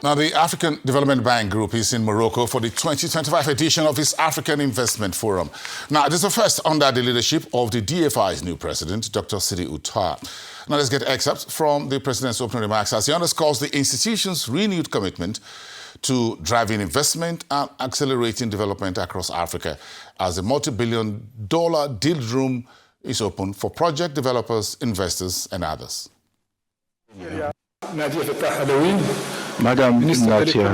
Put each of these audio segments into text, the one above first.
Now, the African Development Bank Group is in Morocco for the 2025 edition of its African Investment Forum. Now, it is the first under the leadership of the DFI's new president, Dr. Sidi Ouattara. Now, let's get excerpts from the president's opening remarks as he underscores the institution's renewed commitment to driving investment and accelerating development across Africa as the multi-billion-dollar deal room is open for project developers, investors, and others. Madam Nadia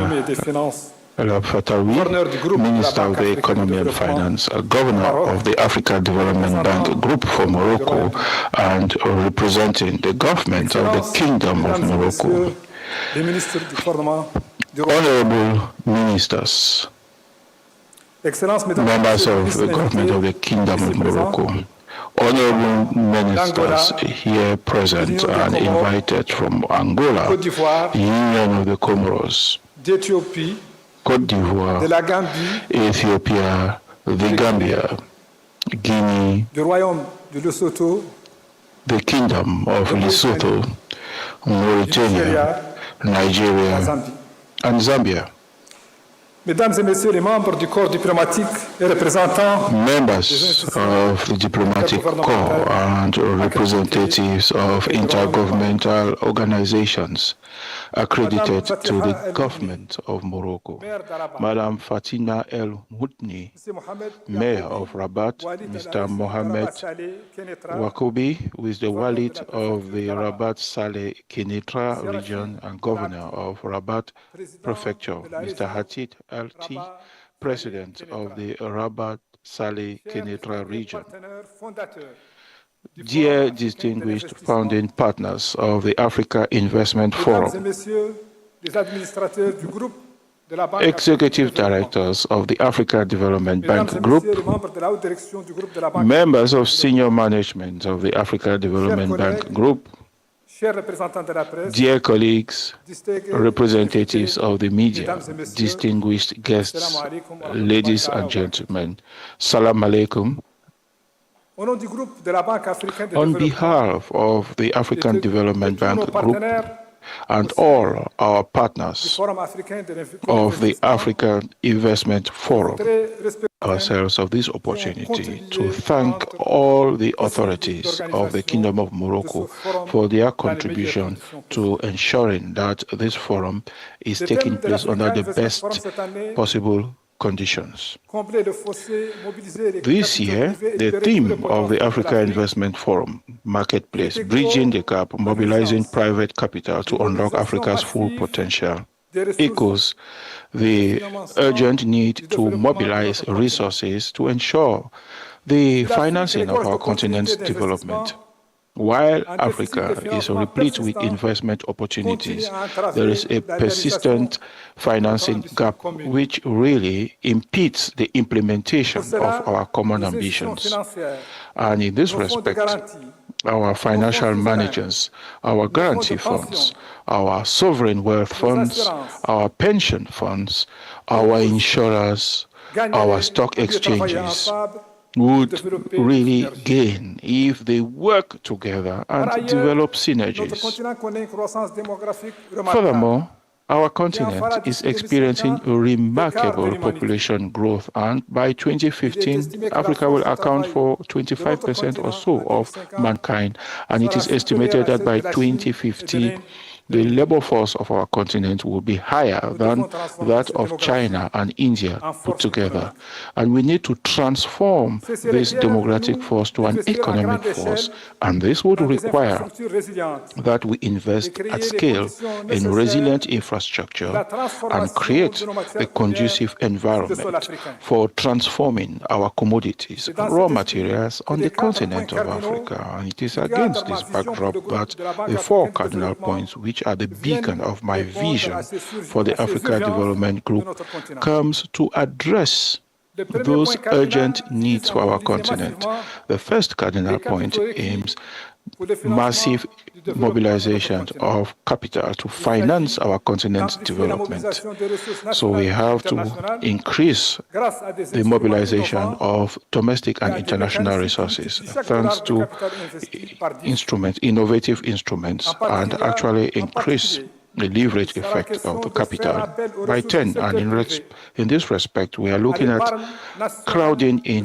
El-Fatawi, Minister of the Economy and Finance, Governor of the Africa Development Bank Group for Morocco, and representing the government of the Kingdom of Morocco. Honorable Ministers, members of the government of the Kingdom of Morocco, honorable ministers here present and invited from Angola, Union of the Comoros, Côte d'Ivoire, Ethiopia, the Gambia, Guinea, the Kingdom of Lesotho, Mauritania, Nigeria, and Zambia. Mesdames et Messieurs les membres du corps diplomatique et représentants, members of the diplomatic corps and representatives of intergovernmental organizations accredited to the government of Morocco, Madam Fatima El Moutni, Mayor of Rabat, Mr. Mohamed Wakoubi, who is the Walid of the Rabat Saleh Kenetra region and Governor of Rabat Prefecture, Mr. Hatid LT, President of the Rabat Saleh Kenetra region. Dear distinguished founding partners of the Africa Investment Forum, executive directors of the Africa Development Bank Group, members of senior management of the Africa Development Bank Group, dear colleagues, representatives of the media, distinguished guests, ladies and gentlemen, Salam Alaikum. On behalf of the African Development Bank Group and all our partners of the African Investment Forum, ourselves of this opportunity to thank all the authorities of the Kingdom of Morocco for their contribution to ensuring that this forum is taking place under the best possible conditions. This year, the theme of the Africa Investment Forum, Marketplace, Bridging the Gap, Mobilizing Private Capital to Unlock Africa's Full Potential, echoes the urgent need to mobilize resources to ensure the financing of our continent's development. While Africa is replete with investment opportunities, there is a persistent financing gap which really impedes the implementation of our common ambitions. And in this respect, our financial managers, our guarantee funds, our sovereign wealth funds, our pension funds, our insurers, our stock exchanges would really gain if they work together and develop synergies. Furthermore, our continent is experiencing a remarkable population growth, and by 2015, Africa will account for 25% or so of mankind, and it is estimated that by 2050, the labor force of our continent will be higher than that of China and India put together. And we need to transform this demographic force to an economic force. And this would require that we invest at scale in resilient infrastructure and create a conducive environment for transforming our commodities, raw materials on the continent of Africa. And it is against this backdrop that the four cardinal points, which are the beacon of my vision for the Africa Development Group, comes to address those urgent needs for our continent. The first cardinal point aims massive mobilization of capital to finance our continent's development. So we have to increase the mobilization of domestic and international resources thanks to innovative instruments, and actually increase the leverage effect of the capital by 10. And in this respect, we are looking at crowding in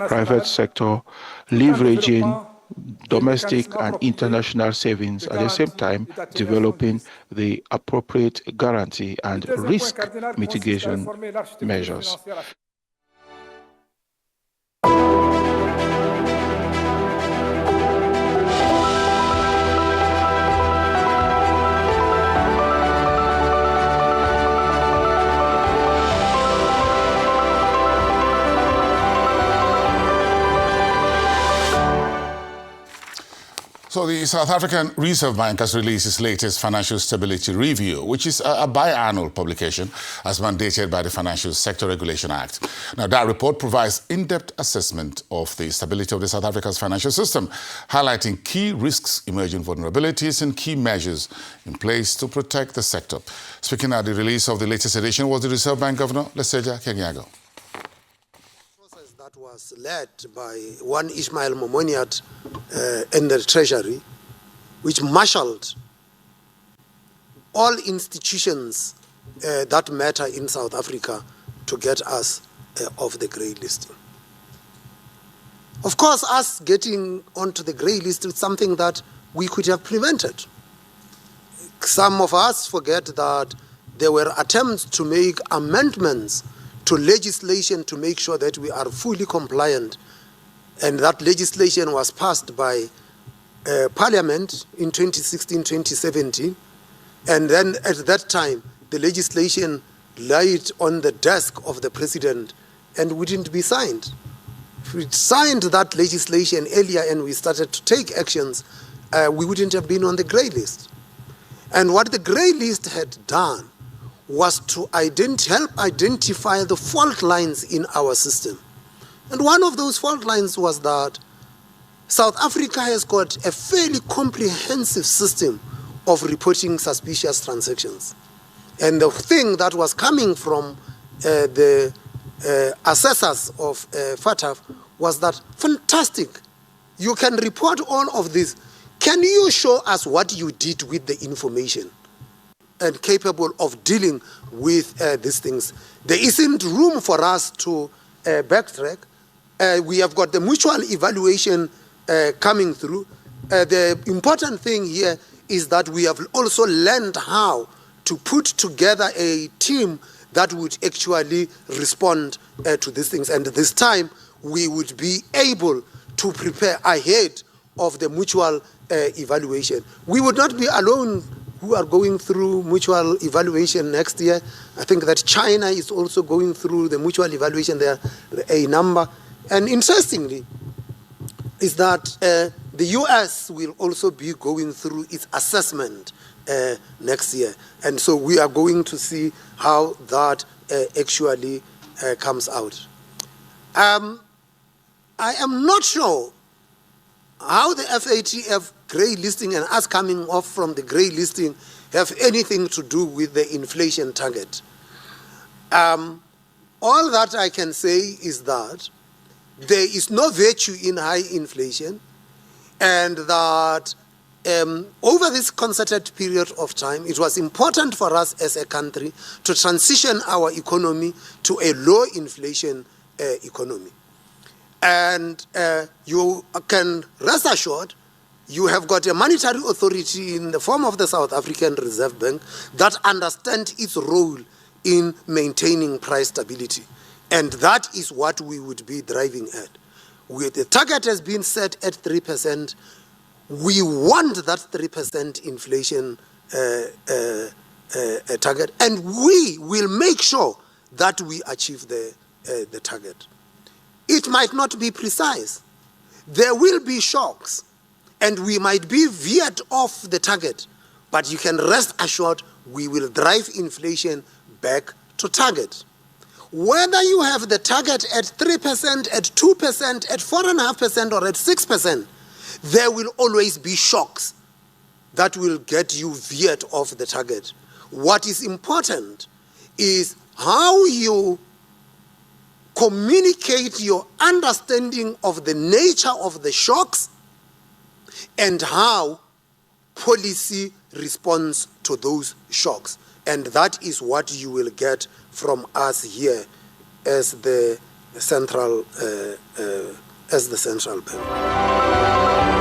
private sector, leveraging domestic and international savings, at the same time developing the appropriate guarantee and risk mitigation measures. So the South African Reserve Bank has released its latest Financial Stability Review, which is a biannual publication as mandated by the Financial Sector Regulation Act. Now, that report provides in-depth assessment of the stability of the South Africa's financial system, highlighting key risks, emerging vulnerabilities, and key measures in place to protect the sector. Speaking at the release of the latest edition was the Reserve Bank Governor, Leseja Kganyago. That was led by one Ismail Momoniat in the Treasury, which marshaled all institutions that matter in South Africa to get us off the grey listing. Of course, us getting onto the grey list is something that we could have prevented. Some of us forget that there were attempts to make amendments to legislation to make sure that we are fully compliant. And that legislation was passed by Parliament in 2016-2017. And then at that time, the legislation laid on the desk of the President and wouldn't be signed. If we signed that legislation earlier and we started to take actions, we wouldn't have been on the grey list. And what the grey list had done was to help identify the fault lines in our system. And one of those fault lines was that South Africa has got a fairly comprehensive system of reporting suspicious transactions. And the thing that was coming from the assessors of FATF was that, fantastic, you can report all of this. Can you show us what you did with the information? And capable of dealing with these things. There isn't room for us to backtrack. We have got the mutual evaluation coming through. The important thing here is that we have also learned how to put together a team that would actually respond to these things. And this time, we would be able to prepare ahead of the mutual evaluation. We would not be alone who are going through mutual evaluation next year. I think that China is also going through the mutual evaluation. There are a number. And interestingly, is that the US will also be going through its assessment next year. And so we are going to see how that actually comes out. I am not sure how the FATF grey listing and us coming off from the grey listing have anything to do with the inflation target. All that I can say is that there is no virtue in high inflation, and that over this concerted period of time, it was important for us as a country to transition our economy to a low inflation economy. And you can rest assured, you have got a monetary authority in the form of the South African Reserve Bank that understands its role in maintaining price stability. And that is what we would be driving at. The target has been set at 3%. We want that 3% inflation target, and we will make sure that we achieve the target. It might not be precise. There will be shocks, and we might be veered off the target, but you can rest assured we will drive inflation back to target. Whether you have the target at 3%, at 2%, at 4.5%, or at 6%, there will always be shocks that will get you veered off the target. What is important is how you communicate your understanding of the nature of the shocks and how policy response to those shocks. And that is what you will get from us here as the central bank.